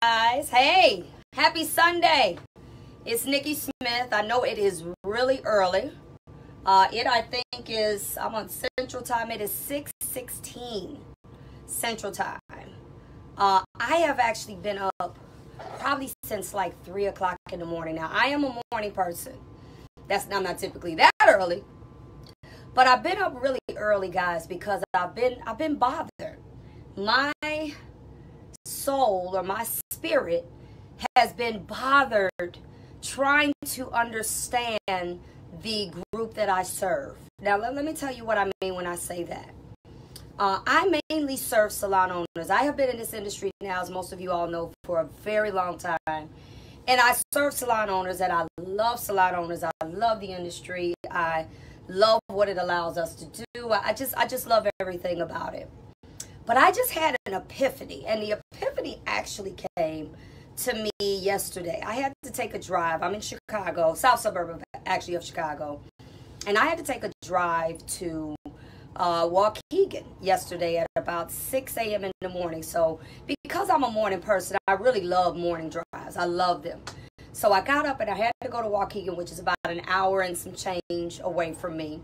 guys. Hey, happy Sunday. It's Nikki Smith. I know it is really early. I think I'm on Central Time. It is 6:16 Central Time. I have actually been up probably since like 3 o'clock in the morning. Now, I am a morning person. I'm not typically that early. But I've been up really early, guys, because I've been bothered. My soul or my spirit has been bothered trying to understand the group that I serve. Now, let me tell you what I mean when I say that. I mainly serve salon owners. I have been in this industry now, as most of you all know, for a very long time. And I serve salon owners, and I love salon owners. I love the industry. I love what it allows us to do. I just love everything about it. But I just had an epiphany, and the epiphany actually came to me yesterday. I had to take a drive. I'm in Chicago, south suburb actually of Chicago, and I had to take a drive to Waukegan yesterday at about 6 a.m. in the morning. So because I'm a morning person, I really love morning drives. I love them. So I got up and I had to go to Waukegan, which is about an hour and some change away from me.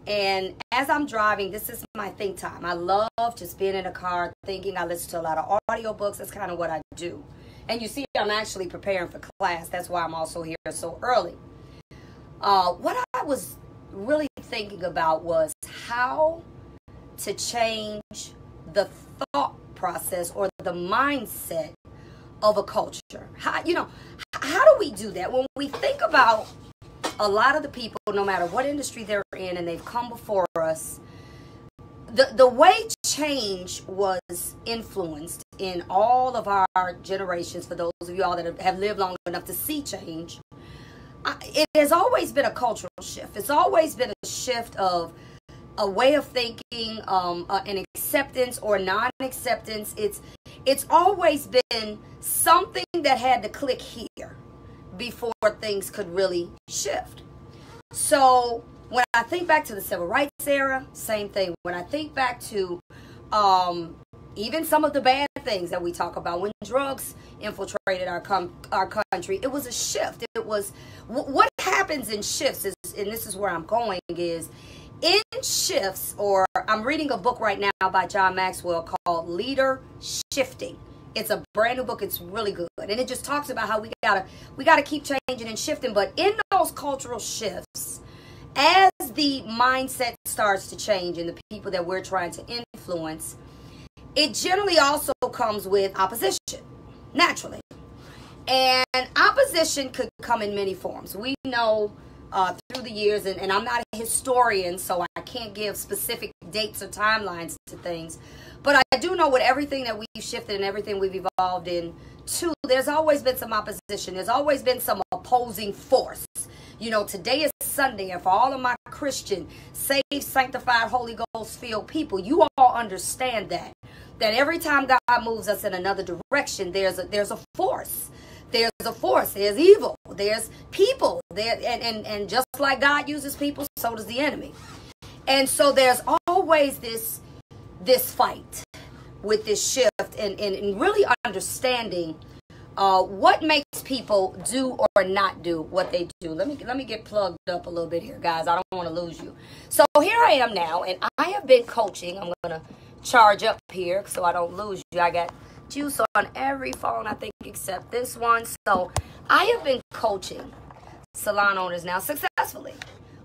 And as I'm driving, this is my think time. I love just being in a car thinking. I listen to a lot of audiobooks. That's kind of what I do. And you see, I'm actually preparing for class. That's why I'm also here so early. What I was really thinking about was how to change the thought process or the mindset of a culture. How do we do that? When we think about a lot of the people, no matter what industry they're in, and they've come before us, the way change was influenced in all of our generations, for those of you all that have lived long enough to see change, it has always been a cultural shift. It's always been a shift of a way of thinking, an acceptance or non-acceptance. It's always been something that had to click here before things could really shift. So when I think back to the civil rights era, same thing. When I think back to even some of the bad things that we talk about, when drugs infiltrated our country, it was a shift. It was what happens in shifts is, and this is where I'm going, is in shifts, or I'm reading a book right now by John Maxwell called Leader Shifting. It's a brand new book. It's really good. And it just talks about how we gotta keep changing and shifting. But in those cultural shifts, as the mindset starts to change and the people that we're trying to influence, it generally also comes with opposition, naturally. And opposition could come in many forms. We know through the years, and I'm not a historian, so I can't give specific dates or timelines to things, but I do know with everything that we've shifted and everything we've evolved into, there's always been some opposition. There's always been some opposing force. You know, today is Sunday, and for all of my Christian, saved, sanctified, Holy Ghost filled people, you all understand that every time God moves us in another direction, there's a force. There's a force. There's evil. There's people. And just like God uses people, so does the enemy. And so there's always this fight with this shift and really understanding what makes people do or not do what they do. Let me get plugged up a little bit here, guys. I don't want to lose you. So here I am now, and I have been coaching. I'm going to charge up here so I don't lose you. I got juice on every phone, I think, except this one. So I have been coaching salon owners now successfully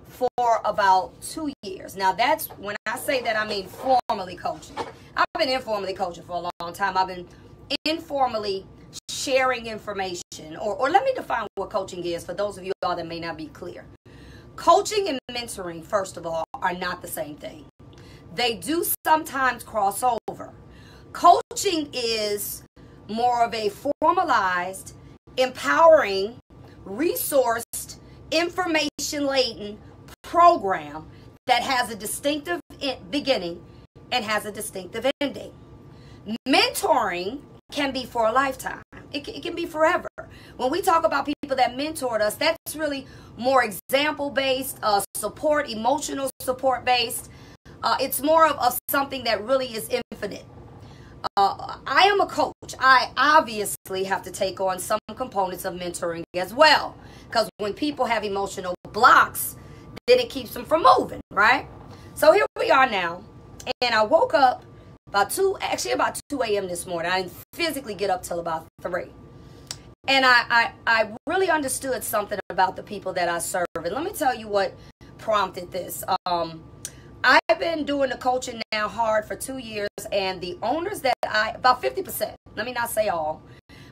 for about 2 years. Now, that's when I say that, I mean formally coaching. I've been informally coaching for a long time. I've been informally sharing information, or let me define what coaching is for those of you all that may not be clear. Coaching and mentoring, first of all, are not the same thing. They do sometimes cross over. Coaching is more of a formalized, empowering, resourced, information-laden program that has a distinctive beginning and has a distinctive ending. Mentoring can be for a lifetime. It can be forever. When we talk about people that mentored us, that's really more example-based, support, emotional support-based. It's more of something that really is infinite. I am a coach. I obviously have to take on some components of mentoring as well. Because when people have emotional blocks, then it keeps them from moving, right? So here we are now. And I woke up about 2 a.m. this morning. I didn't physically get up till about 3. And I really understood something about the people that I serve. And let me tell you what prompted this. I've been doing the coaching now hard for 2 years, and the owners that about 50%, let me not say all,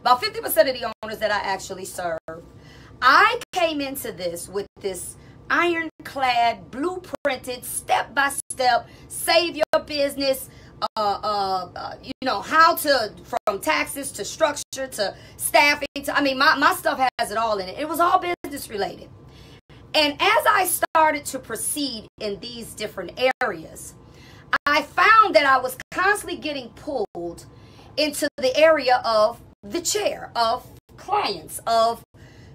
about 50% of the owners that I actually serve, I came into this with this ironclad, blueprinted, step-by-step, save your business, how to, from taxes to structure to staffing to, my stuff has it all in it. It was all business related. And as I started to proceed in these different areas, I found that I was constantly getting pulled into the area of the chair, of clients, of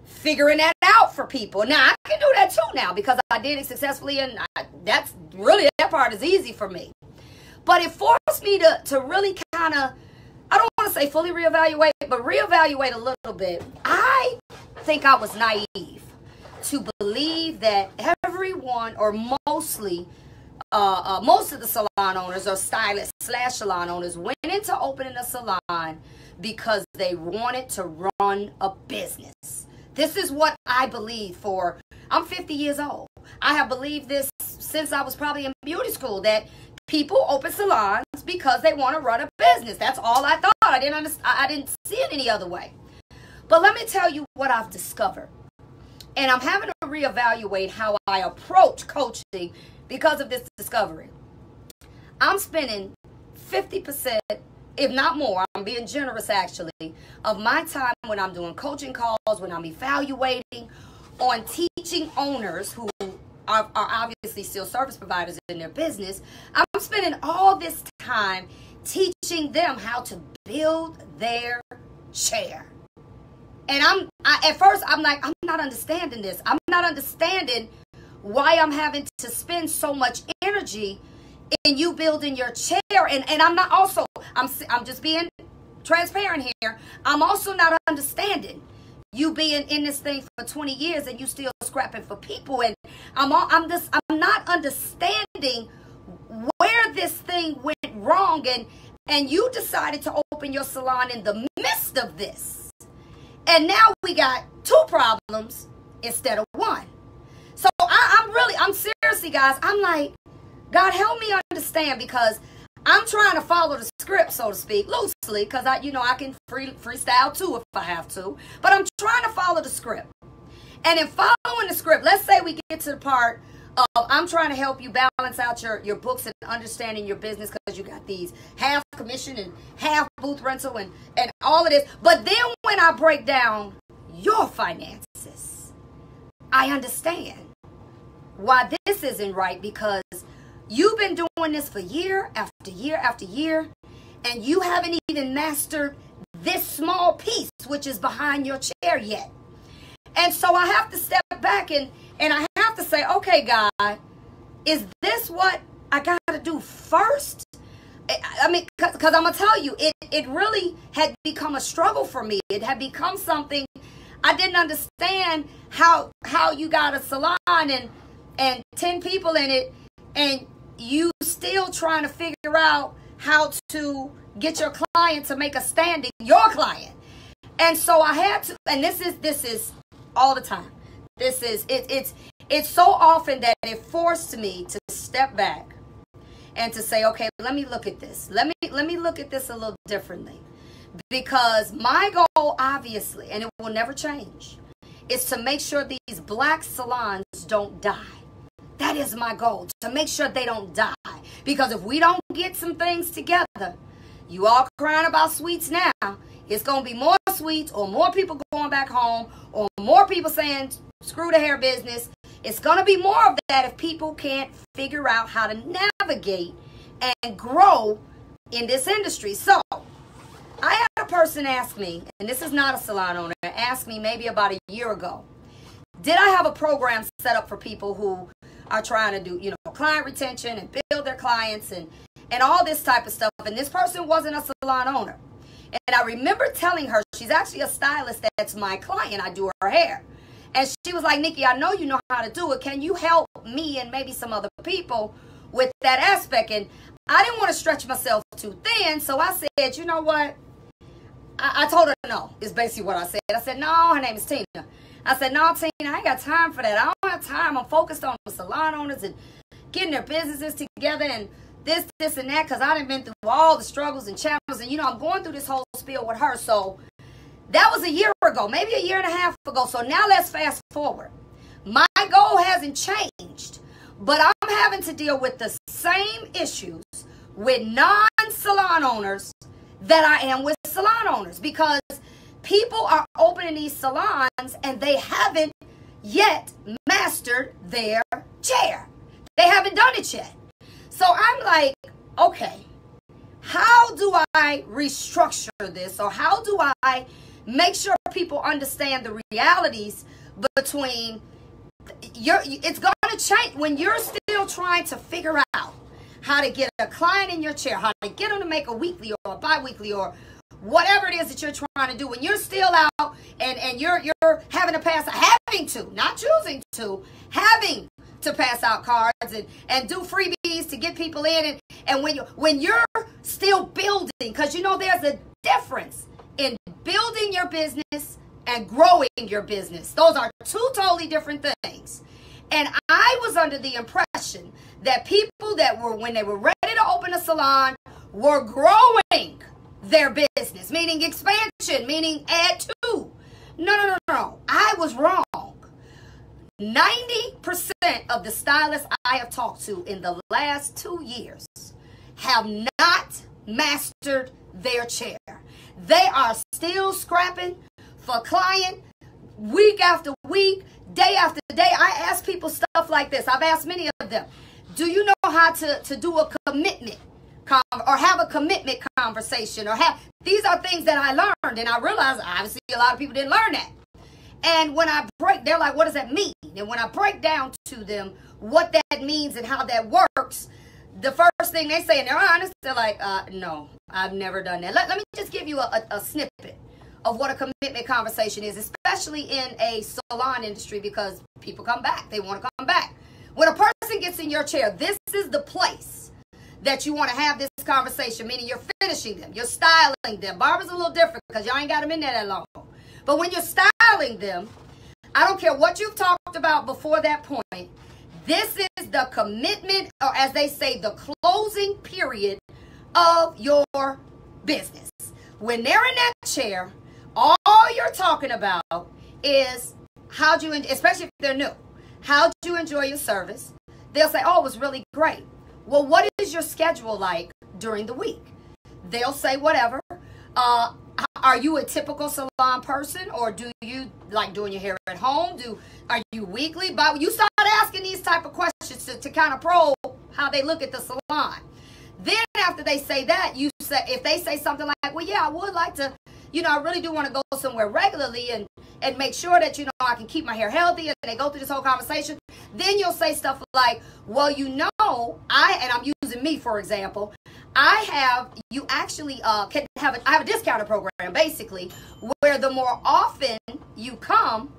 figuring that out for people. Now, I can do that too now because I did it successfully, and that part is easy for me. But it forced me to really kind of, I don't want to say fully reevaluate, but reevaluate a little bit. I think I was naive to believe that everyone, or most of the salon owners or stylists / salon owners went into opening a salon because they wanted to run a business. This is what I believe I'm 50 years old. I have believed this since I was probably in beauty school, that people open salons because they want to run a business. That's all I thought. I didn't see it any other way. But let me tell you what I've discovered. And I'm having to reevaluate how I approach coaching because of this discovery. I'm spending 50%, if not more, I'm being generous actually, of my time when I'm doing coaching calls, when I'm evaluating, on teaching owners who are obviously still service providers in their business. I'm spending all this time teaching them how to build their chair. And at first I'm like, I'm not understanding this. I'm not understanding why I'm having to spend so much energy in you building your chair. And I'm not also, I'm just being transparent here. I'm also not understanding you being in this thing for 20 years and you still scrapping for people. And I'm not understanding where this thing went wrong. And you decided to open your salon in the midst of this. And now we got 2 problems instead of 1. So I'm seriously, guys, I'm like, God, help me understand, because I'm trying to follow the script, so to speak, loosely, because I can freestyle too if I have to. But I'm trying to follow the script. And in following the script, let's say we get to the part of I'm trying to help you balance out your books and understanding your business, because you got these half commission and half booth rental and all of this. But then when I break down your finances, I understand why this isn't right, because you've been doing this for year after year after year, and you haven't even mastered this small piece, which is behind your chair yet. And so I have to step back and I have to say, okay, God, is this what I got to do first? Because I'm going to tell you, it really had become a struggle for me. It had become something I didn't understand, how you got a salon and 10 people in it, and you still trying to figure out how to get your client to make a standing, your client. And so I had to, and this is all the time. It's so often that it forced me to step back and to say, okay, let me look at this. Let me look at this a little differently. Because my goal, obviously, and it will never change, is to make sure these black salons don't die. That is my goal, to make sure they don't die. Because if we don't get some things together, you all crying about sweets now, it's going to be more sweets, or more people going back home, or more people saying, screw the hair business. It's going to be more of that if people can't figure out how to navigate and grow in this industry. So I had a person ask me, and this is not a salon owner, asked me maybe about a year ago, did I have a program set up for people who are trying to do, client retention and build their clients and all this type of stuff. And this person wasn't a salon owner. And I remember telling her, she's actually a stylist that's my client. I do her hair. And she was like, Nikki, I know you know how to do it. Can you help me and maybe some other people with that aspect? And I didn't want to stretch myself too thin. So I said, you know what? I told her no, is basically what I said. I said, no, her name is Tina. I said, no, Tina, I ain't got time for that. I don't have time. I'm focused on the salon owners and getting their businesses together and this, and that, because I done been through all the struggles and challenges. And, you know, I'm going through this whole spiel with her. So that was a year ago, maybe a year and a half ago. So now let's fast forward. My goal hasn't changed, but I'm having to deal with the same issues with non-salon owners that I am with salon owners, because people are opening these salons and they haven't yet mastered their chair. They haven't done it yet. So I'm like, okay, how do I restructure this? Or how do I make sure people understand the realities between it's going to change when you're still trying to figure out how to get a client in your chair, how to get them to make a weekly or a bi-weekly or whatever it is that you're trying to do. When you're still out and you're having to pass, not choosing to, having to pass out cards and do freebies to get people in. And when you're still building, because you know there's a difference in building your business and growing your business. Those are two totally different things. And I was under the impression that people that were, when they were ready to open a salon, were growing their business, meaning expansion, meaning add to. No. I was wrong. 90% of the stylists I have talked to in the last 2 years have not mastered their chair. They are still scrapping for client week after week, day after day. I ask people stuff like this. I've asked many of them, do you know how to do a commitment or have a commitment conversation? These are things that I learned, and I realized obviously a lot of people didn't learn that. And when I break, they're like, what does that mean? And when I break down to them what that means and how that works, the first thing they say, and they're honest, they're like, no, I've never done that. Let me just give you a snippet of what a commitment conversation is, especially in a salon industry, because people come back. They want to come back. When a person gets in your chair, this is the place that you want to have this conversation, meaning you're finishing them, you're styling them. Barbers a little different because y'all ain't got them in there that long. But when you're styling them, I don't care what you've talked about before that point, this is the commitment, or as they say, the closing period of your business. When they're in that chair, all you're talking about is how'd you, especially if they're new, how'd you enjoy your service? They'll say, oh, it was really great. Well, what is your schedule like during the week? They'll say whatever. Are you a typical salon person, or do you like doing your hair at home? Are you weekly? But you start asking these type of questions to kind of probe how they look at the salon. Then after they say that, you say, if they say something like, well, yeah, I would like to, you know, I really do want to go somewhere regularly and make sure that, you know, I can keep my hair healthy, and they go through this whole conversation. Then you'll say stuff like, well, you know, I'm using me, for example, you actually can have I have a discounted program, basically, where the more often you come,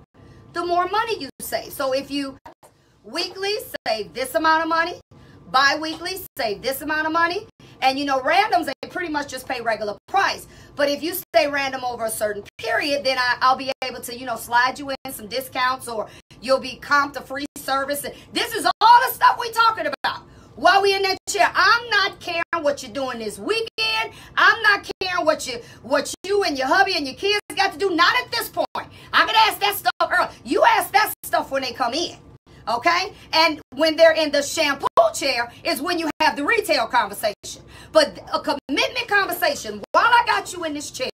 the more money you save. So if you weekly save this amount of money, bi-weekly save this amount of money, and you know, randoms, they pretty much just pay regular price. But if you stay random over a certain period, then I'll be able to, you know, slide you in some discounts, or you'll be comped a free service. And this is all the stuff we're talking about while we in that chair. I'm not caring what you're doing this weekend. I'm not caring what you and your hubby and your kids got to do. Not at this point. I can ask that stuff early. You ask that stuff when they come in. Okay? And when they're in the shampoo chair is when you have the retail conversation. But a commitment conversation, while I got you in this chair,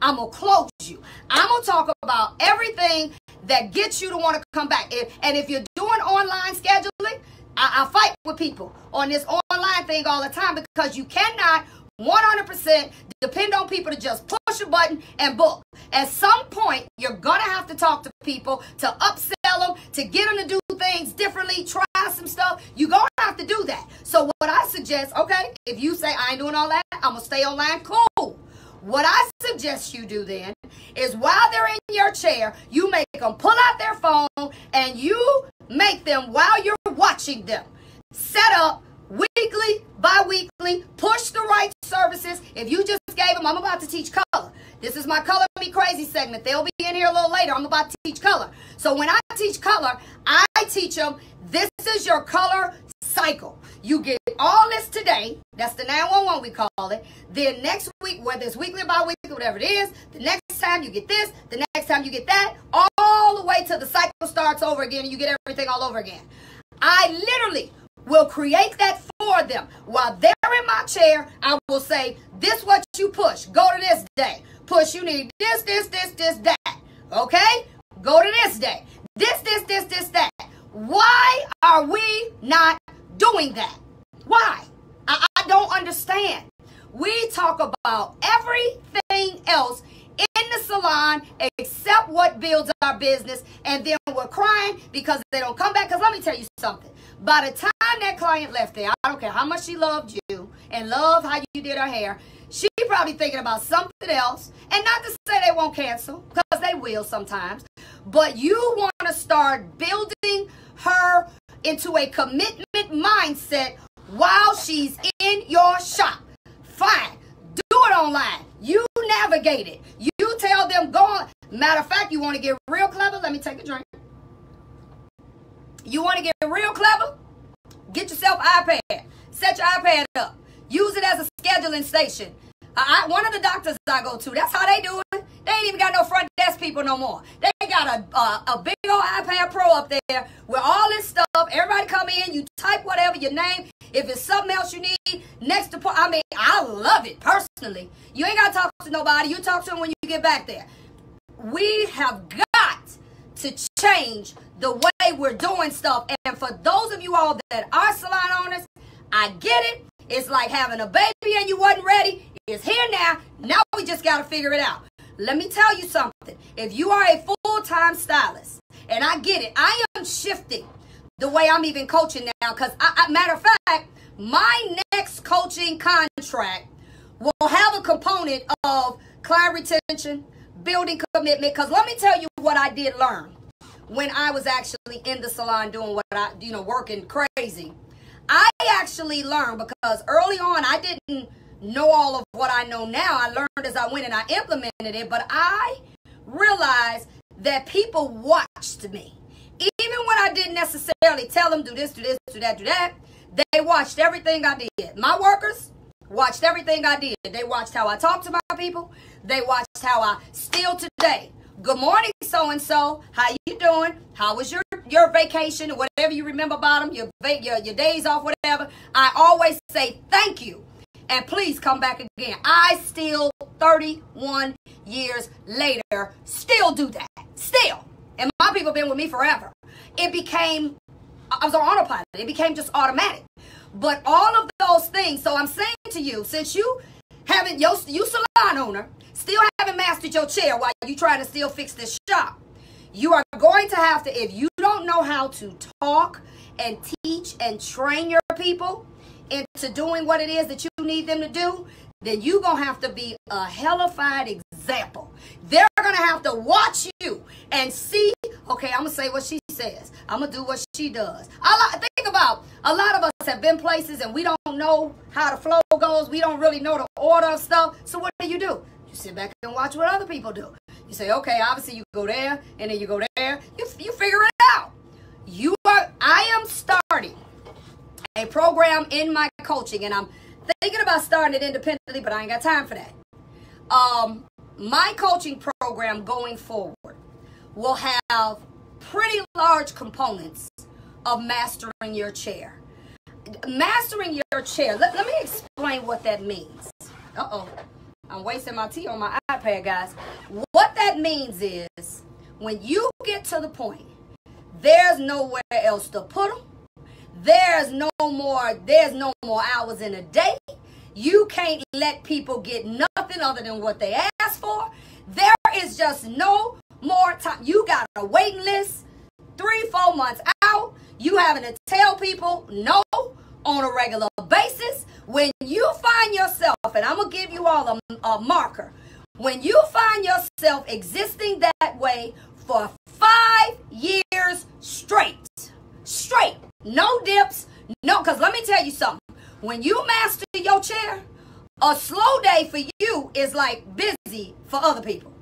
I'm going to close you. I'm going to talk about everything that gets you to want to come back. And if you're doing online scheduling, I fight with people on this online thing all the time, because you cannot 100% depend on people to just push a button and book. At some point, you're going to have to talk to people to upsell them, to get them to do things differently, try some stuff. You're going to have to do that. So what I suggest suggest, okay, if you say I ain't doing all that, I'm going to stay online, cool. What I suggest you do then is while they're in your chair, you make them pull out their phone and you make them, while you're watching them, set up weekly, bi-weekly, push the right services. If you just gave them, I'm about to teach color. This is my Color Me Crazy segment. They'll be in here a little later. I'm about to teach color. So when I teach color, I teach them, this is your color cycle. You get all this today. That's the 911 we call it. Then next week, whether it's weekly or bi-weekly, whatever it is, the next time you get this, the next time you get that, all the way till the cycle starts over again and you get everything all over again. I literally will create that for them. While they're in my chair, I will say, this what you push. Go to this day. Push, you need this, that. Okay? Go to this day. This, that. Why are we not doing that? Why? I don't understand. We talk about everything else in the salon except what builds our business, and then we're crying because they don't come back. Because let me tell you something. By the time that client left there, I don't care how much she loved you and loved how you did her hair, she probably thinking about something else. And not to say they won't cancel, because they will sometimes. But you want to start building her into a commitment mindset while she's in your shop. Fine. Do it online. You navigate it. You tell them, go on. Matter of fact, you want to get real clever? Let me take a drink. You want to get real clever? Get yourself an iPad. Set your iPad up. Use it as a scheduling station. One of the doctors I go to, that's how they do it. They ain't even got no front desk people no more. They got a big old iPad Pro up there with all this stuff. Everybody come in, you type whatever, your name. If it's something else you need, next to, I mean, I love it personally. You ain't got to talk to nobody. You talk to them when you get back there. We have got to change the way we're doing stuff. And for those of you all that are salon owners, I get it. It's like having a baby and you wasn't ready. It's here now. Now we just got to figure it out. Let me tell you something. If you are a full-time stylist, and I get it, I am shifting the way I'm even coaching now. Because, matter of fact, my next coaching contract will have a component of client retention, building commitment. Because let me tell you what I did learn when I was actually in the salon doing what I, working crazy. I actually learned, because early on I didn't know all of what I know now. I learned as I went and I implemented it, but I realized that people watched me. Even when I didn't necessarily tell them do this, do this, do that, do that, they watched everything I did. My workers watched everything I did. They watched how I talked to my people. They watched how I still today. Good morning, so-and-so. How you doing? How was your vacation or whatever you remember about them, your days off, whatever. I always say thank you. And please come back again. I still, 31 years later, still do that. Still. And my people have been with me forever. It became, I was on autopilot. It became just automatic. But all of those things, so I'm saying to you, since you haven't, you salon owner, still haven't mastered your chair while you trying to still fix this shop, you are going to have to, if you don't know how to talk and teach and train your people into doing what it is that you need them to do, then you're going to have to be a hellified example. They're going to have to watch you and see, okay, I'm going to say what she says. I'm going to do what she does. Think about, a lot of us have been places and we don't know how the flow goes. We don't really know the order of stuff. So what do? You sit back and watch what other people do. You say, okay, obviously you go there and then you go there. You figure it out. I am starting a program in my coaching, and I'm thinking about starting it independently, but I ain't got time for that. My coaching program going forward will have pretty large components of mastering your chair. Mastering your chair, let me explain what that means. Uh-oh, I'm wasting my tea on my iPad, guys. What that means is when you get to the point, there's nowhere else to put them. There's no more hours in a day. You can't let people get nothing other than what they ask for. There is just no more time. You got a waiting list 3-4 months out. You having to tell people no, on a regular basis, when you find yourself, and I'm going to give you all a marker, when you find yourself existing that way for 5 years straight, no dips, no, because let me tell you something. When you master your chair, a slow day for you is like busy for other people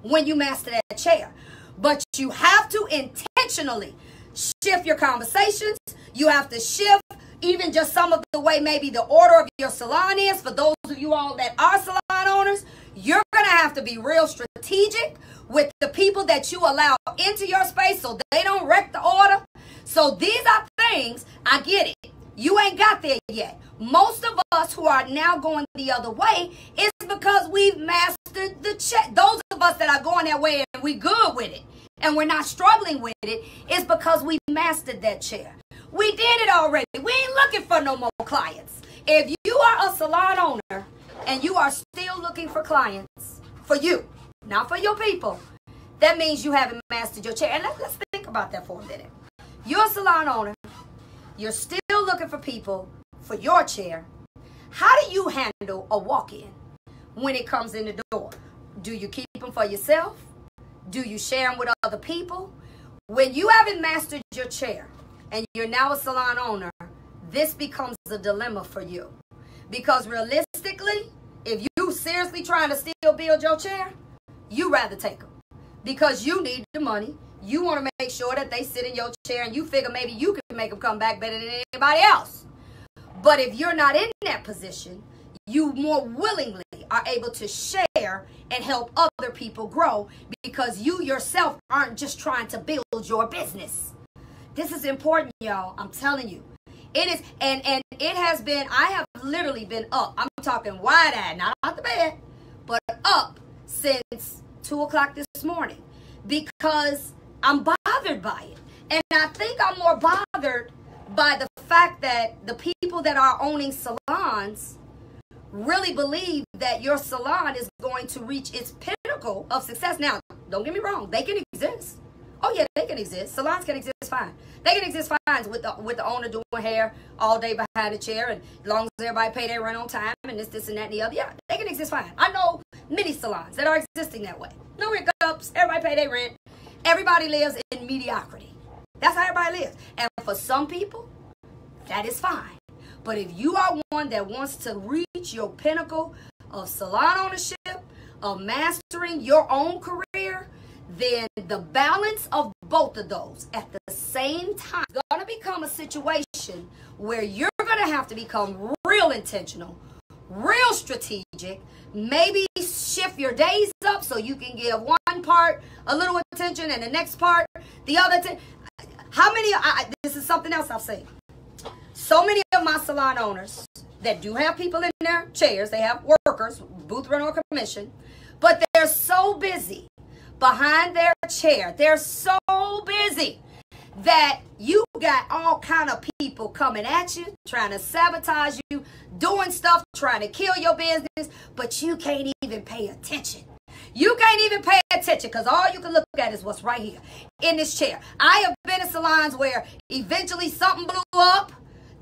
when you master that chair. But you have to intentionally shift your conversations. You have to shift even just some of the way maybe the order of your salon is. For those of you all that are salon owners, you're going to have to be real strategic with the people that you allow into your space so they don't wreck the order. So these are things, I get it. You ain't got there yet. Most of us who are now going the other way is because we've mastered the check. Those of us that are going that way and we good with it and we're not struggling with it is because we mastered that chair. We did it already. We ain't looking for no more clients. If you are a salon owner and you are still looking for clients for you, not for your people, that means you haven't mastered your chair. And let's think about that for a minute. You're a salon owner. You're still looking for people for your chair. How do you handle a walk-in when it comes in the door? Do you keep them for yourself? Do you share them with other people? When you haven't mastered your chair and you're now a salon owner, this becomes a dilemma for you. Because realistically, if you seriously trying to still build your chair, you rather take them. Because you need the money. You want to make sure that they sit in your chair and you figure maybe you can make them come back better than anybody else. But if you're not in that position, you more willingly are able to share and help other people grow because you yourself aren't just trying to build your business. This is important, y'all. I'm telling you. It is, and it has been, I have literally been up. I'm talking wide-eyed, not out the bed, but up since 2 o'clock this morning because I'm bothered by it. And I think I'm more bothered by the fact that the people that are owning salons really believe that your salon is going to reach its pinnacle of success. Now, don't get me wrong. They can exist. Oh, yeah, they can exist. Salons can exist fine. They can exist fine with the owner doing hair all day behind the chair, and as long as everybody pay their rent on time and this, and that, and the other. Yeah, they can exist fine. I know many salons that are existing that way. No hiccups. Everybody pay their rent. Everybody lives in mediocrity. That's how everybody lives. And for some people, that is fine. But if you are one that wants to reach your pinnacle of salon ownership, of mastering your own career, then the balance of both of those at the same time is going to become a situation where you're going to have to become real intentional, real strategic, maybe shift your days up so you can give one part a little attention and the next part the other. How many, this is something else I've seen. So many of my salon owners that do have people in their chairs, they have workers, booth rent or commission, but they're so busy behind their chair. They're so busy that you got all kind of people coming at you, trying to sabotage you, doing stuff, trying to kill your business, but you can't even pay attention. You can't even pay attention because all you can look at is what's right here in this chair. I have been in salons where eventually something blew up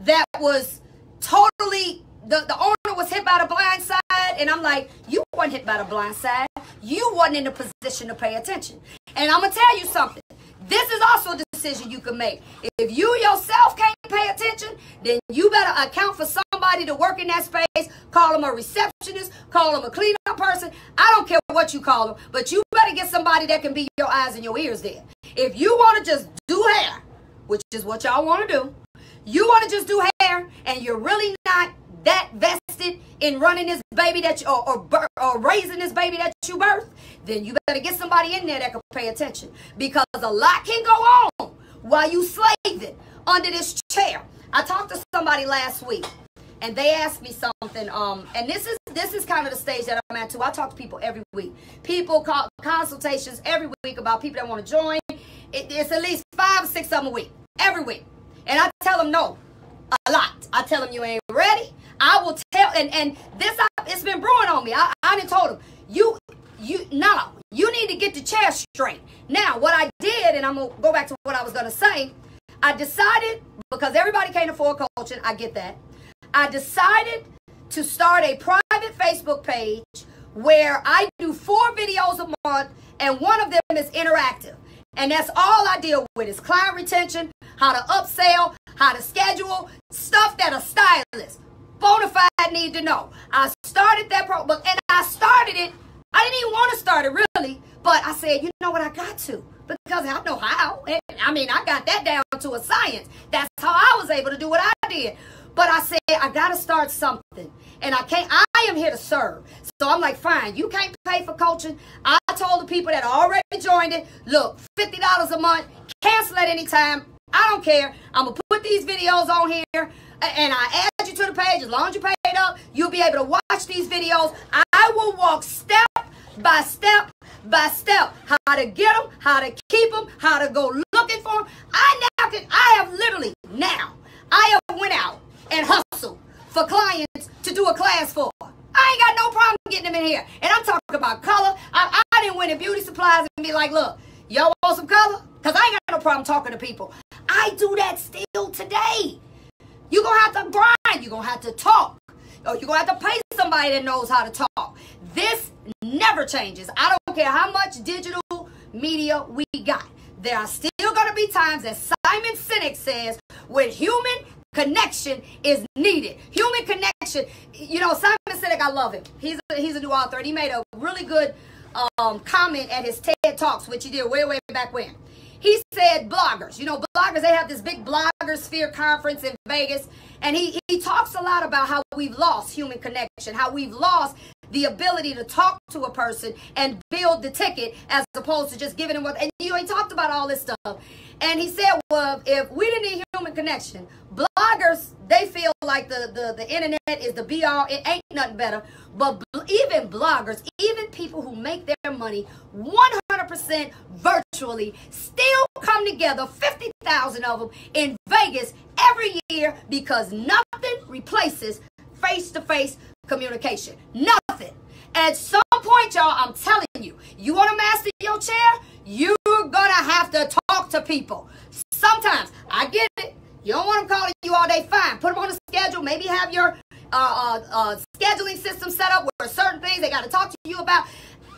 that was totally, the owner was hit by the blind side, and I'm like, you weren't hit by the blind side. You wasn't in a position to pay attention. And I'm going to tell you something. This is also a decision you can make. If you yourself can't pay attention, then you better account for somebody to work in that space. Call them a receptionist. Call them a cleanup person. I don't care what you call them, but you better get somebody that can be your eyes and your ears there. If you want to just do hair, which is what y'all want to do, you want to just do hair and you're really not that vested in running this baby that you, or raising this baby that you birthed, then you better get somebody in there that can pay attention, because a lot can go on while you slaving under this chair. I talked to somebody last week and they asked me something, and this is kind of the stage that I'm at too. I talk to people every week. People call consultations every week about people that want to join. It's at least 5 or 6 of them a week, every week. And I tell them no, a lot. I tell them you ain't ready. I will tell, and this, it's been brewing on me. I done told them, you need to get the chair straight. Now, what I did, and I'm going to go back to what I was going to say, I decided, because everybody can't afford coaching coaching. I get that. I decided to start a private Facebook page where I do 4 videos a month, and one of them is interactive. And that's all I deal with is client retention, how to upsell, how to schedule, stuff that a stylist, bona fide, need to know. I started that program, and I started it. I didn't even want to start it really, but I said, you know what, I got to, because I know how. I mean, I got that down to a science. That's how I was able to do what I did. But I said, I got to start something, and I am here to serve. So I'm like, fine, you can't pay for coaching. I told the people that already joined it, look, $50 a month, cancel at any time. I don't care. I'm going to put these videos on here, and I add you to the page. As long as you pay it up, you'll be able to watch these videos. I will walk step by step by step how to get them, how to keep them, how to go looking for them. I have literally went out and hustled for clients to do a class for. I ain't got no problem getting them in here. And I'm talking about color. I didn't win in beauty supplies and be like, look, y'all want some color? Because I ain't got no problem talking to people. I do that still today. You're going to have to grind. You're going to have to talk. Or you're going to have to pay somebody that knows how to talk. This never changes. I don't care how much digital media we got. There are still going to be times, as Simon Sinek says, when human connection is needed. Human connection. You know, Simon Sinek, I love him. He's a new author, and he made a really good comment at his TED Talks, which he did way back when. He said bloggers, you know, bloggers, they have this big blogger sphere conference in Vegas, and he talks a lot about how we've lost human connection, how we've lost the ability to talk to a person and build the ticket as opposed to just giving them what, and you know, he talked about all this stuff. And he said, well, if we didn't need human connection, bloggers, they feel like the internet is the be-all. It ain't nothing better. But even bloggers, even people who make their money 100% virtually, still come together, 50,000 of them, in Vegas every year, because nothing replaces face-to-face communication. Nothing. At some point, y'all, I'm telling you, you want to master your chair, you're going to have to talk to people. Sometimes, I get it. You don't want them calling you all day, fine. Put them on a schedule. Maybe have your scheduling system set up where certain things they got to talk to you about.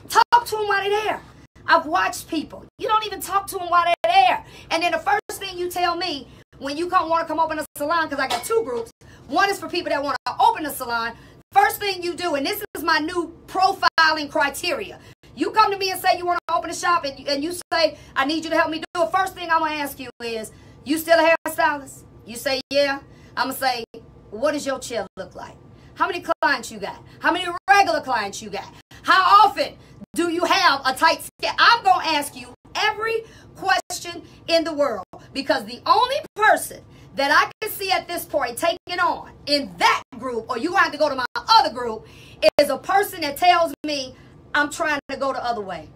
Talk to them while they're there. I've watched people. You don't even talk to them while they're there. And then the first thing you tell me when you want to come open a salon, because I got 2 groups. One is for people that want to open a salon. First thing you do, and this is my new profiling criteria. You come to me and say you want to open a shop, and you say, I need you to help me do it. First thing I'm going to ask you is, you still a hairstylist? You say, yeah. I'm going to say, what does your chair look like? How many clients you got? How many regular clients you got? How often do you have a tight schedule? I'm going to ask you every question in the world, because the only person that I can see at this point taking on in that group, or you have to go to my other group, is a person that tells me, I'm trying to go the other way.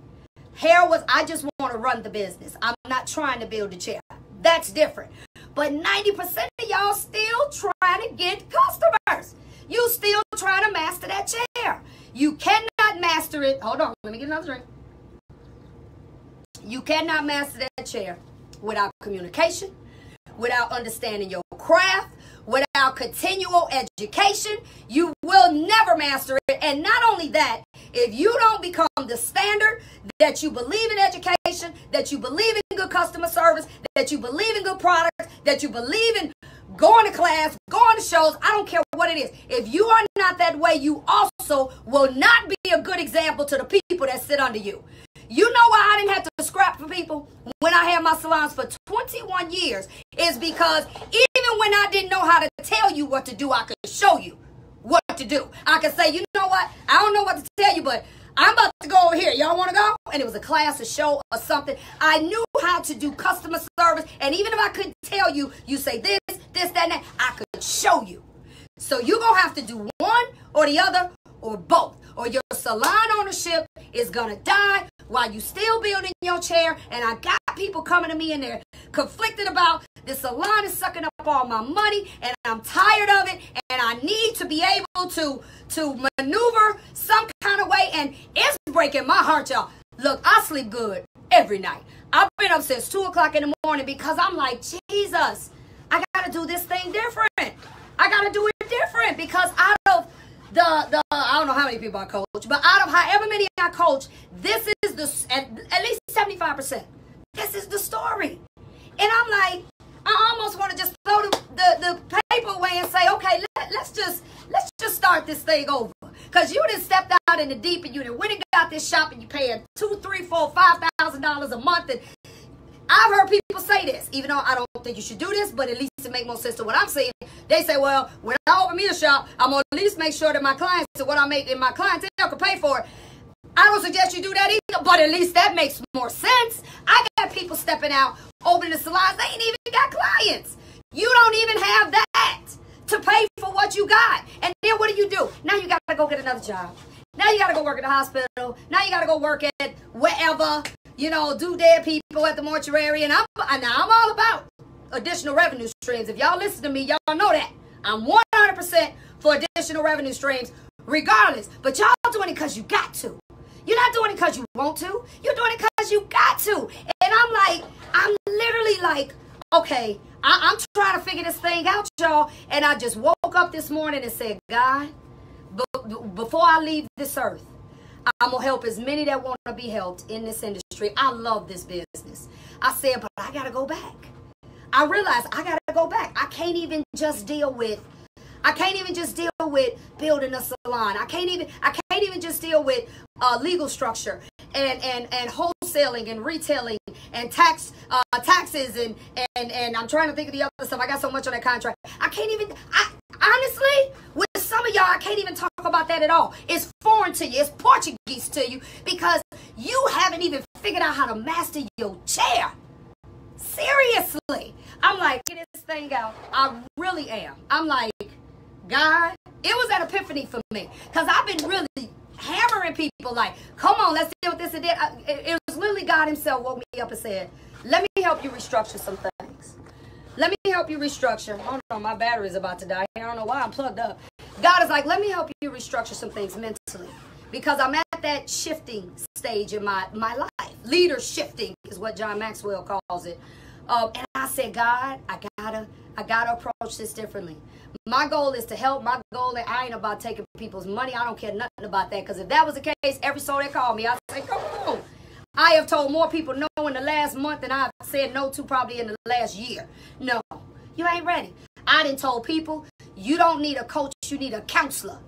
I just want to run the business. I'm not trying to build a chair. That's different. But 90% of y'all still trying to get customers. You still trying to master that chair. You cannot master it. Hold on, let me get another drink. You cannot master that chair without communication, without understanding your craft, without continual education. You will never master it. And not only that, if you don't become the standard, that you believe in education, that you believe in good customer service, that you believe in good products, that you believe in going to class, going to shows, I don't care what it is. If you are not that way, you also will not be a good example to the people that sit under you. You know why I didn't have to scrap for people when I had my salons for 21 years? Is because even when I didn't know how to tell you what to do, I could show you what to do. I could say, you know what? I don't know what to tell you, but I'm about to go over here. Y'all want to go? And it was a class, a show, or something. I knew how to do customer service. And even if I couldn't tell you, you say this, that, and that, I could show you. So you're going to have to do one or the other or both. Or your salon ownership is going to die while you still building your chair. And I got people coming to me and they're conflicted about the salon is sucking up all my money and I'm tired of it. And I need to be able to maneuver some kind of way. And it's breaking my heart, y'all. Look, I sleep good every night. I've been up since 2 o'clock in the morning because I'm like, Jesus, I got to do this thing different. I don't know how many people I coach, but out of however many I coach, this is at least 75%. This is the story. And I'm like, I almost want to just throw the paper away and say, okay, let's just start this thing over. Because you done stepped out in the deep and you done went and got this shop and you paying $2,000, $3,000, $4,000, $5,000 a month. And I've heard people say this, even though I don't think you should do this, but at least it makes more sense to what I'm saying. They say, well, when I open me a shop, I'm going to at least make sure that my clients and what I make in my clientele can pay for it. I don't suggest you do that either, but at least that makes more sense. I got people stepping out, opening the salons. They ain't even got clients. You don't even have that to pay for what you got. And then what do? Now you got to go get another job. Now you got to go work at the hospital. Now you got to go work at wherever, do dead people at the mortuary. And I'm all about additional revenue streams. If y'all listen to me, y'all know that. I'm 100% for additional revenue streams regardless. But y'all doing it because you got to. You're not doing it because you want to. You're doing it because you got to. And I'm literally like, okay, I'm trying to figure this thing out, y'all. And I just woke up this morning and said, God, before I leave this earth, I'm going to help as many that want to be helped in this industry. I love this business. I said, but I got to go back. I realized I got to go back. I can't even just deal with building a salon. I can't even just deal with legal structure and wholesaling and retailing and taxes and I'm trying to think of the other stuff. I got so much on that contract. Honestly, with some of y'all, I can't even talk about that at all. It's foreign to you. It's Portuguese to you because you haven't even figured out how to master your chair. Seriously. I'm like, get this thing out. I really am. I'm like, God, it was an epiphany for me because I've been really hammering people like, come on, let's deal with this and that. It was literally God himself woke me up and said, let me help you restructure some things. Let me help you restructure. Hold on, my battery's about to die. I don't know why I'm plugged up. God is like, let me help you restructure some things mentally because I'm at that shifting stage in my life. Leader shifting is what John Maxwell calls it. And I said, God, I gotta approach this differently. My goal is to help. My goal is I ain't about taking people's money. I don't care nothing about that. Because if that was the case, every soul that called me, I'd say, come on. I have told more people no in the last month than I've said no to probably in the last year. No, you ain't ready. I done told people, you don't need a coach, you need a counselor.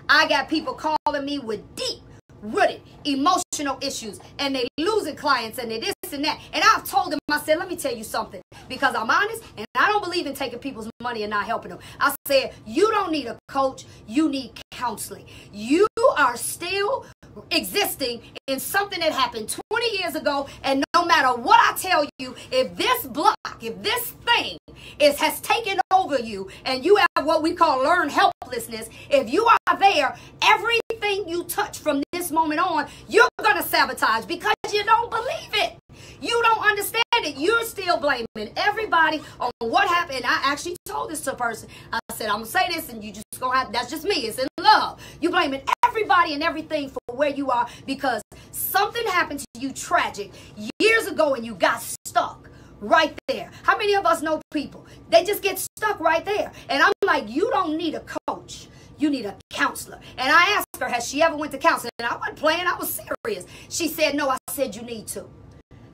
I got people calling me with deep-rooted emotional issues, and they losing clients, and they this and that. And I've told them, I said, let me tell you something, because I'm honest, and I don't believe in taking people's money and not helping them. I said, you don't need a coach, you need counseling. You are still existing in something that happened 20 years ago, and no matter what I tell you, if this block, if this thing has taken over you, and you have what we call learned helplessness, if you are there, everything you touch from this moment on, you're going to sabotage because you don't believe it. You don't understand it. You're still blaming everybody on what happened. I actually told this to a person. I said, I'm going to say this, and you just going to have, that's just me. It's in love. You blaming everybody and everything for where you are because something happened to you tragic years ago and you got stuck right there. How many of us know people? They just get stuck right there. And I'm like, you don't need a coach. You need a counselor. And I asked her, has she ever went to counseling? And I wasn't playing. I was serious. She said, no. I said, you need to.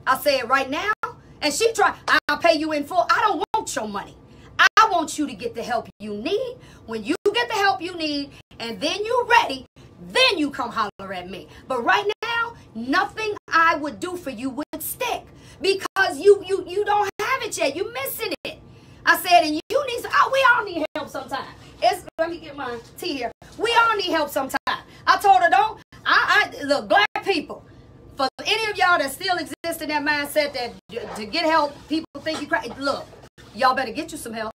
I said, right now? And she tried, I'll pay you in full. I don't want your money. I want you to get the help you need. When you get the help you need and then you're ready, then you come holler at me. But right now, nothing I would do for you would stick because you don't have it yet. You're missing it. I said, and you need, we all need help sometimes. Let me get my tea here. We all need help sometimes. I told her, look, black people, for any of y'all that still exist in that mindset that to get help, people think you crazy. Look, y'all better get you some help.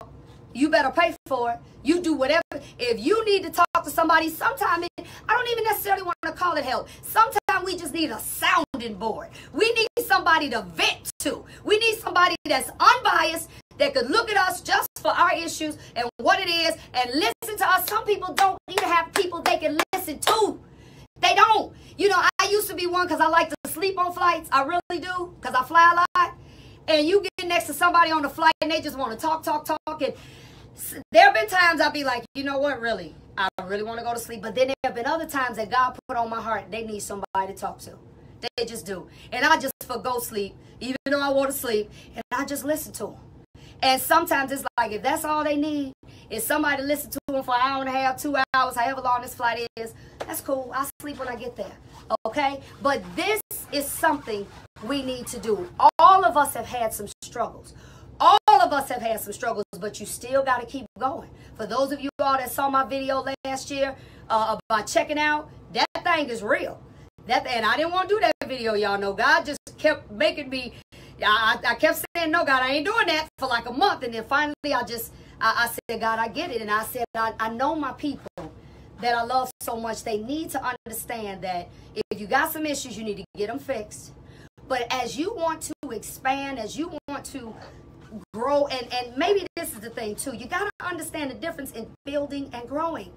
You better pay for it. You do whatever. If you need to talk to somebody, sometimes I don't even necessarily want to call it help. Sometimes we just need a sounding board. We need somebody to vent to. We need somebody that's unbiased, that could look at us just for our issues and what it is and listen to us. Some people don't even have people they can listen to. They don't. You know, I used to be one because I like to sleep on flights. I really do because I fly a lot. And you get next to somebody on the flight and they just want to talk. And there have been times I'll be like, you know what, really? I really want to go to sleep. But then there have been other times that God put on my heart, they need somebody to talk to. They just do. And I just forgo sleep, even though I want to sleep, and I just listen to them. And sometimes it's like, if that's all they need, is somebody to listen to them for an hour and a half, 2 hours, however long this flight is, that's cool. I'll sleep when I get there. Okay? But this is something we need to do. All of us have had some struggles. All of us have had some struggles, but you still got to keep going. For those of you all that saw my video last year about checking out, that thing is real. And I didn't want to do that video, y'all know. God just kept making me, I kept saying, no, God, I ain't doing that for like a month. And then finally I said, God, I get it. And I said, I know my people that I love so much. They need to understand that if you got some issues, you need to get them fixed. But as you want to expand, as you want to grow, and maybe this is the thing too, you got to understand the difference in building and growing.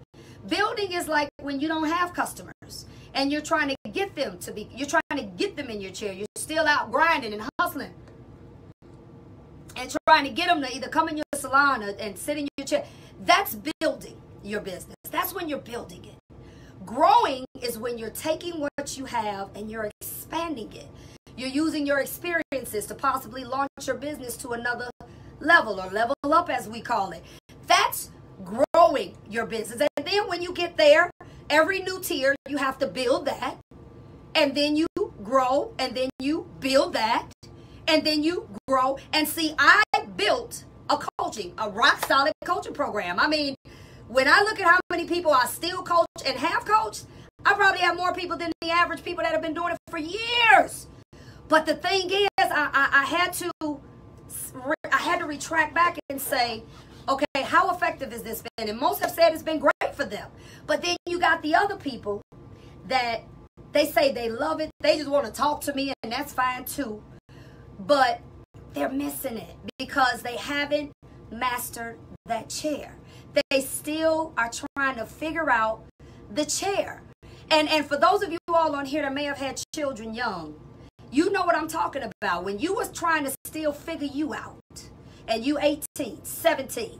Building is like when you don't have customers and you're trying to get them to be, you're trying to get them in your chair. You're still out grinding and hustling and trying to get them to either come in your salon and sit in your chair. That's building your business. That's when you're building it. Growing is when you're taking what you have and you're expanding it. You're using your experiences to possibly launch your business to another level, or level up as we call it. That's growing your business. And then when you get there, every new tier, you have to build that. And then you grow, and then you build that. And then you grow. And see, I built a rock solid coaching program. I mean, when I look at how many people I still coach and have coached, I probably have more people than the average people that have been doing it for years. But the thing is, I had to retract back and say, okay, how effective has this been? And most have said it's been great for them. But then you got the other people that they say they love it. They just want to talk to me, and that's fine too. But they're missing it because they haven't mastered that chair. They still are trying to figure out the chair. And for those of you all on here that may have had children young, you know what I'm talking about. When you was trying to still figure you out, and you 18, 17,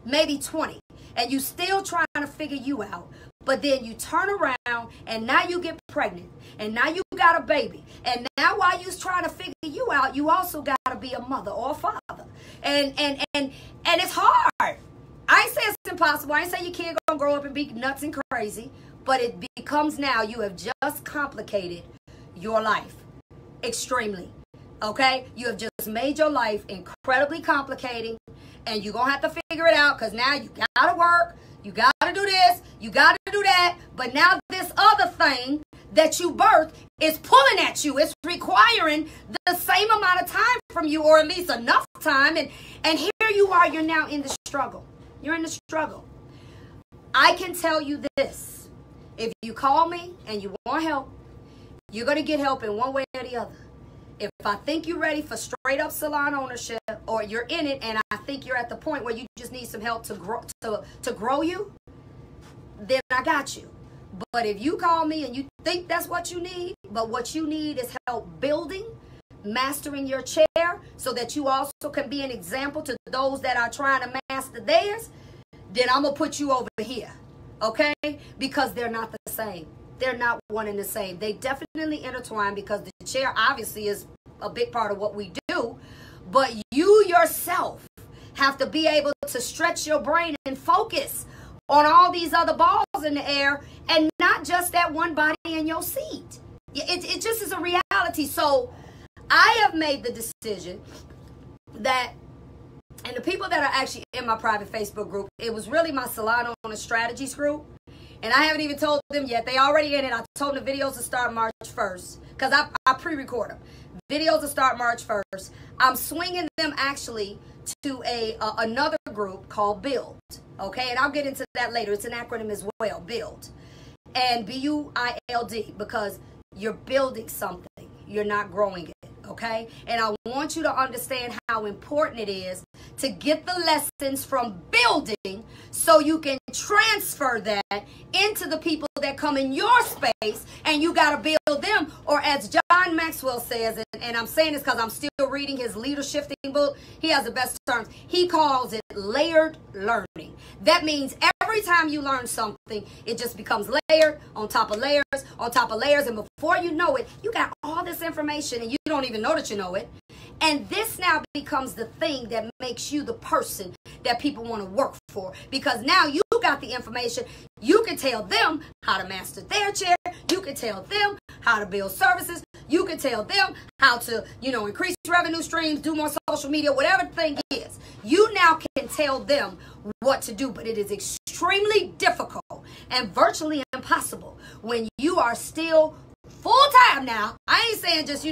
maybe 20, and you still trying to figure you out, but then you turn around and now you get pregnant, and now you got a baby, and now while you was trying to figure you out, you also got to be a mother or a father, and it's hard. I ain't say it's impossible. I ain't say your kid gonna grow up and be nuts and crazy, but it becomes now you have just complicated your life extremely. Okay, you have just made your life incredibly complicating, and you're gonna have to figure it out because now you gotta work, you gotta do this, you gotta do that, but now this other thing that you birthed is pulling at you. It's requiring the same amount of time from you, or at least enough time, and here you are, you're now in the struggle. You're in the struggle. I can tell you this: if you call me and you want help, you're gonna get help in one way or the other. If I think you're ready for straight up salon ownership, or you're in it and I think you're at the point where you just need some help to grow you, then I got you. But if you call me and you think that's what you need, but what you need is help building, mastering your chair so that you also can be an example to those that are trying to master theirs, then I'm going to put you over here, okay? Because they're not the same. They're not one and the same. They definitely intertwine because the chair obviously is a big part of what we do. But you yourself have to be able to stretch your brain and focus on all these other balls in the air and not just that one body in your seat. It just is a reality. So I have made the decision that, and the people that are actually in my private Facebook group, it was really my Salon Owner Strategies group. And I haven't even told them yet. They already in it. I told them the videos to start March 1st. Because I pre-record them. Videos to start March 1st. I'm swinging them actually to another group called Build. Okay? And I'll get into that later. It's an acronym as well. Build. And B-U-I-L-D. Because you're building something. You're not growing it. Okay? And I want you to understand how important it is to get the lessons from building so you can transfer that into the people that come in your space, and you got to build them. Or as John Maxwell says, and I'm saying this because I'm still reading his leadership book, he has the best terms. He calls it layered learning. That means every time you learn something, it just becomes layered on top of layers on top of layers, and before you know it, you got all this information and you don't even know that you know it. And this now becomes the thing that makes you the person that people want to work for, because now you got the information. You can tell them how to master their chair. You can tell them how to build services. You can tell them how to, increase revenue streams, do more social media, whatever the thing is. You now can tell them what to do, but it is extremely difficult and virtually impossible when you are still full-time now. I ain't saying just,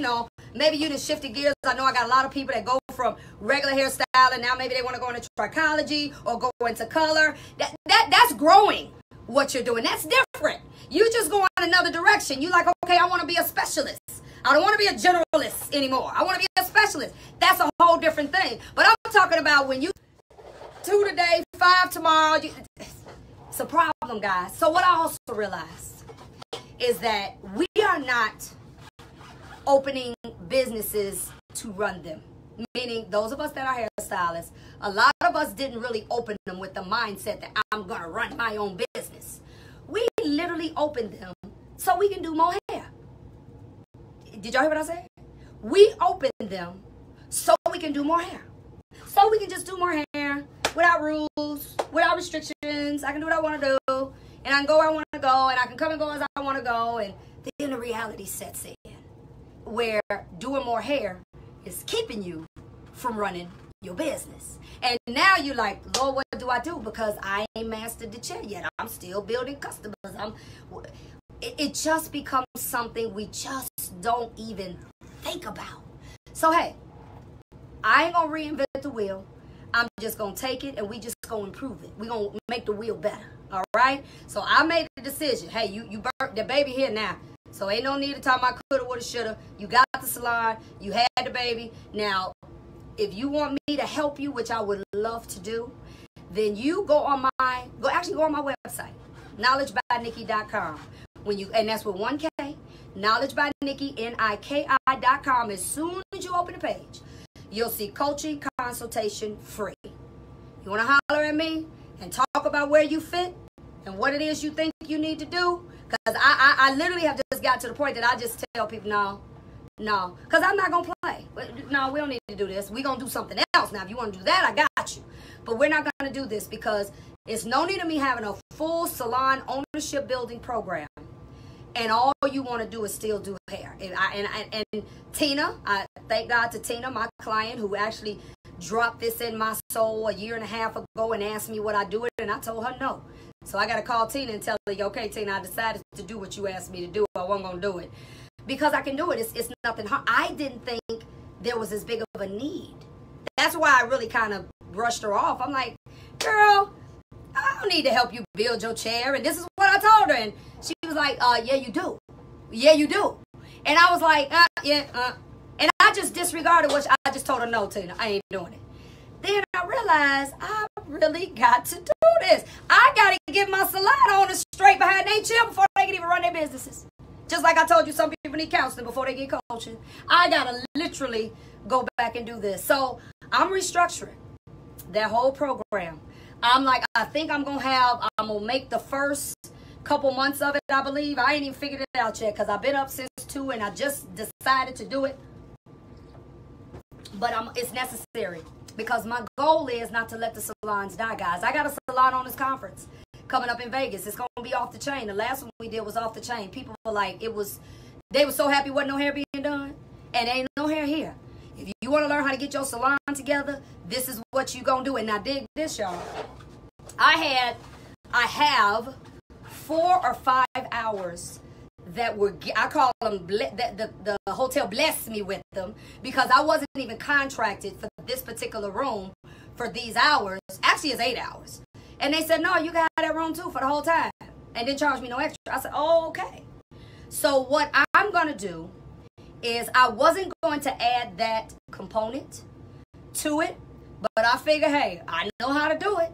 maybe you just shifted gears. I know I got a lot of people that go from regular hairstyle and now maybe they want to go into trichology or go into color. That's growing what you're doing. That's different. You just go in another direction. You like, okay, I want to be a specialist. I don't want to be a generalist anymore. I want to be a specialist. That's a whole different thing. But I'm talking about when you 2 today, 5 tomorrow. It's a problem, guys. So what I also realized is that we are not opening businesses to run them. Meaning those of us that are hairstylists, a lot of us didn't really open them with the mindset that I'm going to run my own business. We literally opened them so we can do more hair. Did y'all hear what I said? We opened them so we can do more hair. So we can just do more hair without rules, without restrictions. I can do what I want to do, and I can go where I want to go, and I can come and go as I want to go. And then the reality sets in where doing more hair is keeping you from running your business. And now you're like, Lord, what do I do? Because I ain't mastered the chair yet. I'm still building customers. It just becomes something we just don't even think about. So, hey, I ain't going to reinvent the wheel. I'm just going to take it and we just going to improve it. We're going to make the wheel better. All right? So I made the decision. Hey, you burnt the baby here now. So ain't no need to talk about coulda, woulda, shoulda. You got the salon. You had the baby. Now, if you want me to help you, which I would love to do, then you go on my website, knowledgebynikki.com. And that's with 1K, knowledgebynikki, NIKI.com. As soon as you open the page, you'll see coaching consultation free. You want to holler at me and talk about where you fit and what it is you think you need to do? Because I literally have just got to the point that I just tell people, no, because I'm not going to play. No, we don't need to do this. We're going to do something else. Now, if you want to do that, I got you. But we're not going to do this because it's no need of me having a full salon ownership building program. And all you want to do is still do hair. And Tina, I thank God to Tina, my client, who actually dropped this in my soul 1.5 years ago and asked me what I do with it. And I told her no. So I got to call Tina and tell her, okay, Tina, I decided to do what you asked me to do. I wasn't going to do it. Because I can do it. It's nothing hard. I didn't think there was as big of a need. That's why I really kind of brushed her off. I'm like, girl, I don't need to help you build your chair. And this is what I told her. And she was like, yeah, you do. Yeah, you do. And I was like, And I just disregarded what I just told her, no, Tina, I ain't doing it. Then I realized I really got to do this. I got to get my salon owners straight behind their chair before they can even run their businesses. Just like I told you, some people need counseling before they get coaching. I got to literally go back and do this. So I'm restructuring that whole program. I'm like, I think I'm going to make the first couple months of it, I believe. I ain't even figured it out yet because I've been up since 2 and I just decided to do it. But it's necessary because my goal is not to let the salons die, guys. I got a salon owners conference coming up in Vegas. It's going to be off the chain. The last one we did was off the chain. People were like, they were so happy wasn't no hair being done. And ain't no hair here. If you want to learn how to get your salon together, this is what you going to do. And now dig this, y'all. I have 4 or 5 hours that were, I call them, the hotel blessed me with them because I wasn't even contracted for this particular room for these hours. Actually, it's 8 hours. And they said, no, you got that room too for the whole time. And didn't charge me no extra. I said, oh, okay. So what I'm going to do is I wasn't going to add that component to it, But I figure, hey, I know how to do it.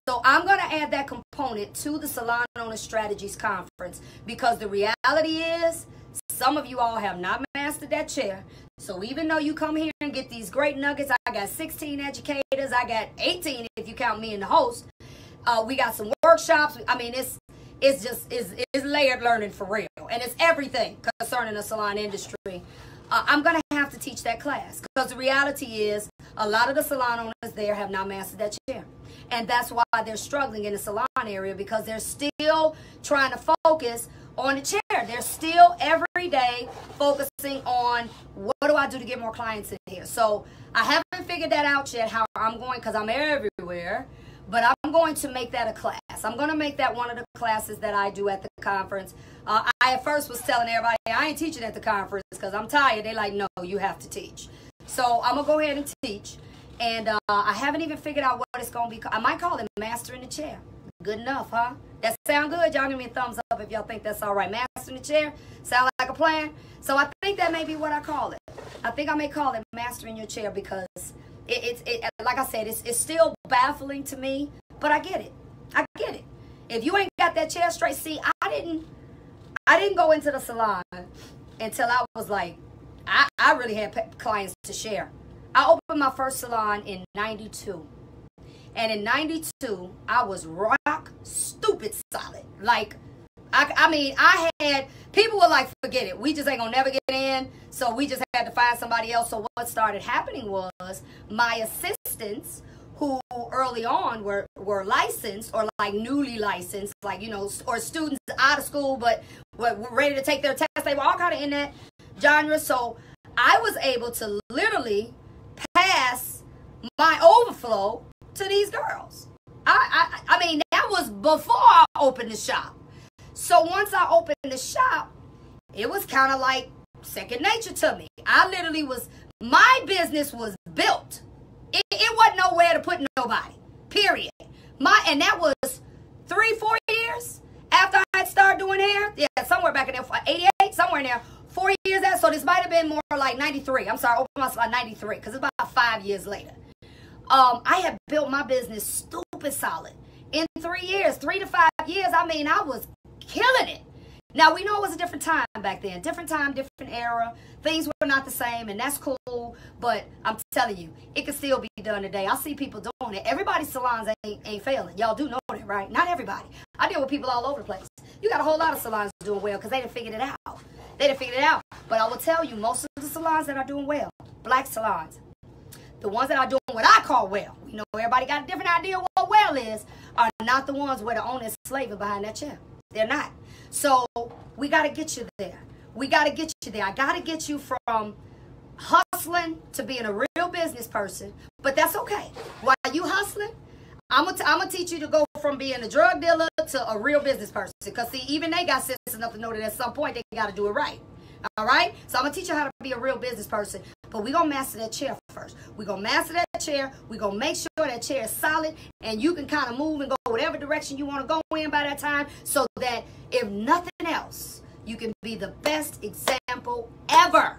So I'm going to add that component to the Salon Owner Strategies Conference, because the reality is some of you all have not mastered that chair. So even though you come here and get these great nuggets, I got 16 educators, I got 18 if you count me and the host. We got some workshops. I mean, it's layered learning for real, and it's everything concerning the salon industry. I'm going to have to teach that class, because the reality is a lot of the salon owners there have not mastered that chair. And that's why they're struggling in the salon area, because they're still trying to focus on the chair. They're still every day focusing on, what do I do to get more clients in here? So I haven't figured that out yet, how I'm going, because I'm everywhere. But I'm going to make that a class. I'm going to make that one of the classes that I do at the conference. I at first was telling everybody, I ain't teaching at the conference because I'm tired. They like, no, you have to teach. So I'm going to go ahead and teach. And I haven't even figured out what it's going to be. I might call it Mastering the Chair. Good enough, huh? That sound good? Y'all give me a thumbs up if y'all think that's all right. Mastering the Chair? Sound like a plan? So I think that may be what I call it. I think I may call it Mastering Your Chair, because like I said, it's still baffling to me, but I get it. I get it. If you ain't got that chair straight, see, I didn't go into the salon until I was like, I really had clients to share. I opened my first salon in 92. And in 92, I was rock stupid solid. Like, I mean, I had, people were like, forget it. We just ain't gonna never get in. So we just had to find somebody else. So what started happening was my assistants, who early on were licensed, or like newly licensed, like, you know, or students out of school, but were ready to take their test. They were all kind of in that genre. So I was able to literally pass my overflow to these girls. I mean, that was before I opened the shop. So once I opened the shop, it was kind of like second nature to me. I literally was, my business was built. It wasn't nowhere to put nobody, period. And that was 3-4 years after I had started doing hair. Yeah, somewhere back in there, 88, somewhere in there, 4 years after. So this might have been more like 93. I'm sorry, I opened my salon 93, because it's about 5 years later. I had built my business stupid solid. In 3 years, 3 to 5 years, I mean, I was killing it. Now, we know it was a different time back then. Different time, different era. Things were not the same, and that's cool. But I'm telling you, it can still be done today. I see people doing it. Everybody's salons ain't failing. Y'all do know that, right? Not everybody. I deal with people all over the place. You got a whole lot of salons doing well because they done figured it out. They done figured it out. But I will tell you, most of the salons that are doing well, black salons, the ones that are doing what I call well, we know everybody got a different idea of what well is, are not the ones where the owner is slaving behind that chair. They're not. So we got to get you there. We got to get you there. I got to get you from hustling to being a real business person. But that's okay. While you hustling, I'm gonna teach you to go from being a drug dealer to a real business person. Because, see, even they got sense enough to know that at some point they got to do it right. All right? So I'm going to teach you how to be a real business person. But we're going to master that chair first. We're going to master that chair. We're going to make sure that chair is solid, and you can kind of move and go whatever direction you want to go in by that time, so that if nothing else, you can be the best example ever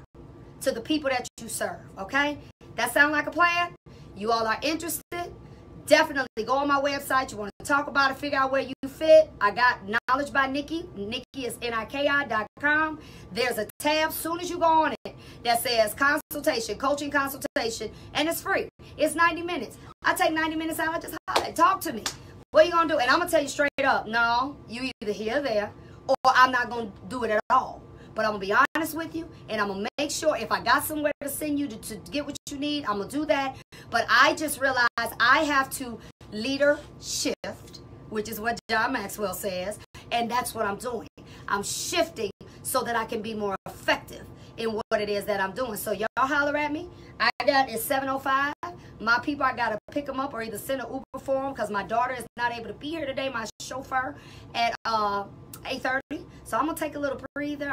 to the people that you serve. Okay? That sound like a plan? You all are interested? Definitely go on my website. You want to talk about it, figure out where you fit. I got Knowledge by Nikki. Nikki is NIKI.com. There's a tab soon as you go on it that says consultation, coaching consultation, and it's free. It's 90 minutes. I take 90 minutes out. I just holler. Talk to me. What are you going to do? And I'm going to tell you straight up, no, you either here or there, or I'm not going to do it at all. But I'm going to be honest with you, and I'm going to make sure if I got somewhere to send you to get what you need, I'm going to do that. But I just realized I have to leader shift, which is what John Maxwell says, and that's what I'm doing. I'm shifting so that I can be more effective in what it is that I'm doing. So y'all holler at me. It's 7:05. My people, I got to pick them up or either send an Uber for them because my daughter is not able to be here today, my chauffeur, at 8:30. So I'm going to take a little breather.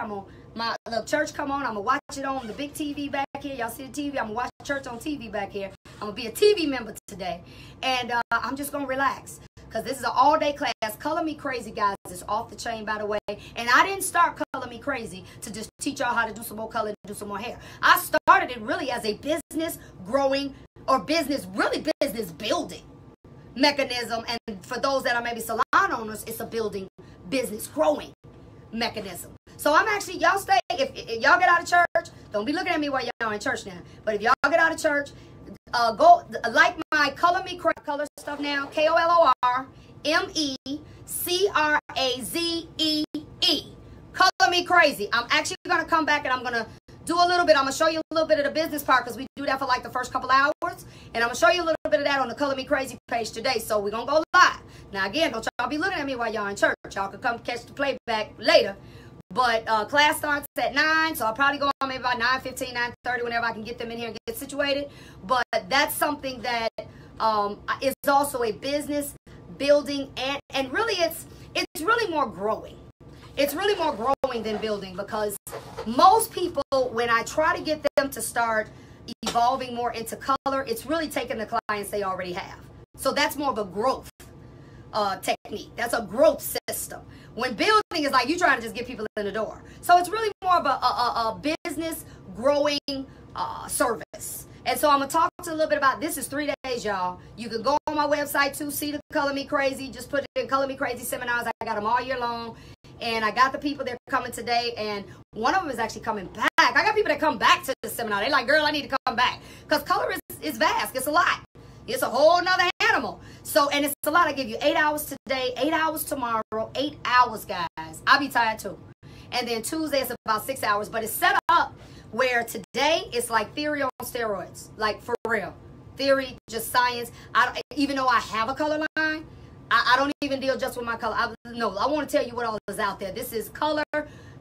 My little church come on. I'm going to watch it on the big TV back here. Y'all see the TV? I'm going to watch church on TV back here. I'm going to be a TV member today. And I'm just going to relax because this is an all-day class. Color Me Crazy, guys, is off the chain, by the way. And I didn't start Color Me Crazy to just teach y'all how to do some more color and do some more hair. I started it really as a business growing or business, really business building mechanism. And for those that are maybe salon owners, it's a building, business growing mechanism. So I'm actually, y'all stay, if y'all get out of church, don't be looking at me while y'all in church now, but if y'all get out of church, go like my Color Me Crazy color stuff now, KOLORMECRAZEE. Color Me Crazy. I'm actually going to come back and I'm going to do a little bit. I'm going to show you a little bit of the business part because we do that for like the first couple hours. And I'm going to show you a little bit of that on the Color Me Crazy page today. So we're going to go live. Now, again, don't y'all be looking at me while y'all in church. Y'all can come catch the playback later. But class starts at 9, so I'll probably go on maybe about 9:15, 9:30, whenever I can get them in here and get situated. But that's something that is also a business building, and really it's really more growing. It's really more growing than building, because most people, when I try to get them to start evolving more into color, it's really taking the clients they already have. So that's more of a growth technique. That's a growth system. When building is like you trying to just get people in the door. So it's really more of a business growing service. And so I'm going to talk to a little bit about this. Is 3 days, y'all. You can go on my website to see the Color Me Crazy. Just put it in Color Me Crazy seminars. I got them all year long. And I got the people that are coming today. And one of them is actually coming back. I got people that come back to the seminar. They're like, girl, I need to come back. Because color is vast. It's a lot. It's a whole nother animal. So, and it's a lot. I give you 8 hours today, 8 hours tomorrow, 8 hours, guys. I'll be tired too. And then Tuesday it's about 6 hours. But it's set up where today it's like theory on steroids. Like, for real. Theory, just science. Even though I have a color line, I don't even deal just with my color. I want to tell you what all is out there. This is color,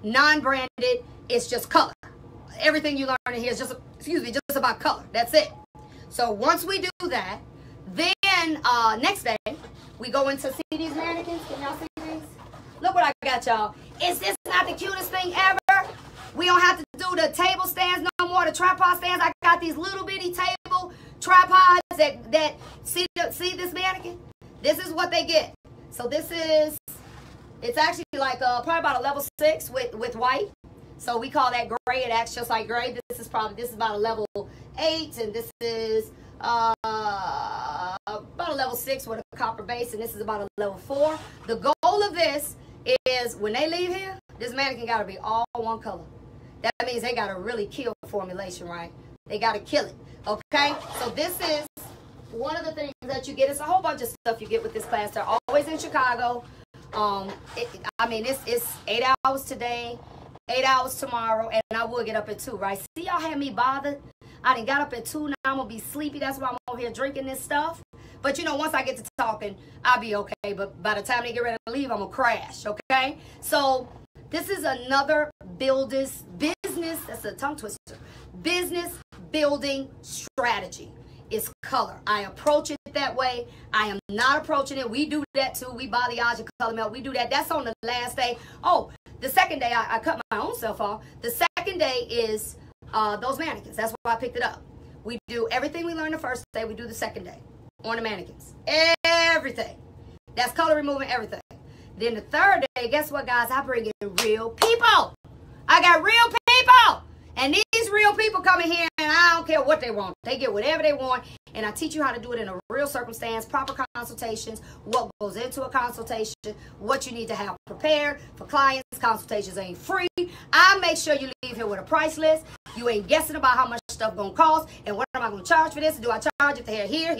non-branded. It's just color. Everything you learn in here is just about color. That's it. So once we do that, then next day, we go into, see these mannequins? Can y'all see these? Look what I got, y'all. Is this not the cutest thing ever? We don't have to do the table stands no more, the tripod stands. I got these little bitty table tripods that see this mannequin? This is what they get. So this is, it's actually like probably about a level 6 with white. So we call that gray. It acts just like gray. This is about a level 8, and this is about a level 6 with a copper base, and this is about a level 4. The goal of this is when they leave here, this mannequin got to be all one color. That means they got to really kill formulation, right? They got to kill it. Okay? So this is one of the things that you get. It's a whole bunch of stuff you get with this class. They're always in Chicago. It's 8 hours today, 8 hours tomorrow, and I will get up at 2, right? See, y'all had me bothered. I done got up at 2. Now I'm going to be sleepy. That's why I'm over here drinking this stuff. But, you know, once I get to talking, I'll be okay. But by the time they get ready to leave, I'm going to crash, okay? So this is another business, that's a tongue twister, business building strategy. It's color. I approach it that way. I am not approaching it. We do that too. We balayage and color melt. We do that. That's on the last day. Oh, the second day, I cut my own self off. The second day is those mannequins. That's why I picked it up. We do everything we learned the first day. We do the second day on the mannequins. Everything. That's color removing everything. Then the third day, guess what, guys? I bring in real people. I got real people. And these real people come in here, and I don't care what they want. They get whatever they want, and I teach you how to do it in a real circumstance, proper consultations, what goes into a consultation, what you need to have prepared for clients. Consultations ain't free. I make sure you leave here with a price list. You ain't guessing about how much stuff going to cost, and what am I going to charge for this? Do I charge it here?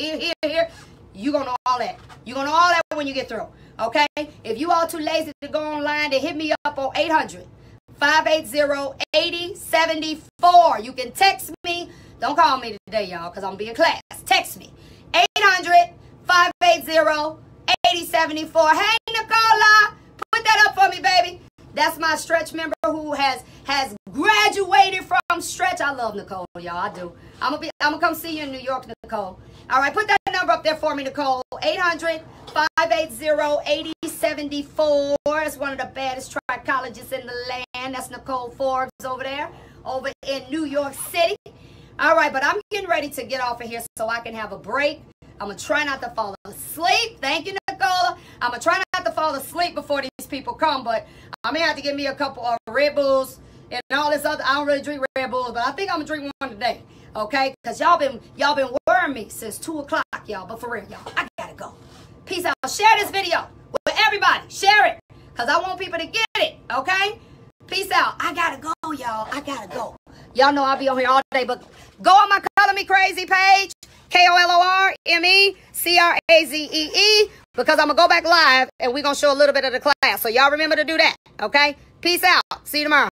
You going to know all that. You going to know all that when you get through, okay? If you all too lazy to go online, then hit me up on 800-580-8074. You can text me. Don't call me today, y'all, because I'm going to be in class. Text me. 800-580-8074. Hey, Nicola, put that up for me, baby. That's my Stretch member who has graduated from Stretch. I love Nicole, y'all. I do. I'm gonna come see you in New York, Nicole. All right, put that number up there for me, Nicole. 800-580-8074. It's one of the baddest trichologists in the land. That's Nicole Forbes over there, over in New York City. All right, but I'm getting ready to get off of here so I can have a break. I'm going to try not to fall asleep. Thank you, Nicola. I'm going to try not to fall asleep before these people come, but I may have to give me a couple of Red Bulls and all this other. I don't really drink Red Bulls, but I think I'm going to drink one today. Okay? Because y'all been worrying me since 2 o'clock, y'all. But for real, y'all, I gotta go. Peace out. Share this video with everybody. Share it. Because I want people to get it. Okay? Peace out. I gotta go, y'all. I gotta go. Y'all know I'll be on here all day. But go on my Color Me Crazy page. KOLORMECRAZEE. Because I'm going to go back live and we're going to show a little bit of the class. So y'all remember to do that. Okay? Peace out. See you tomorrow.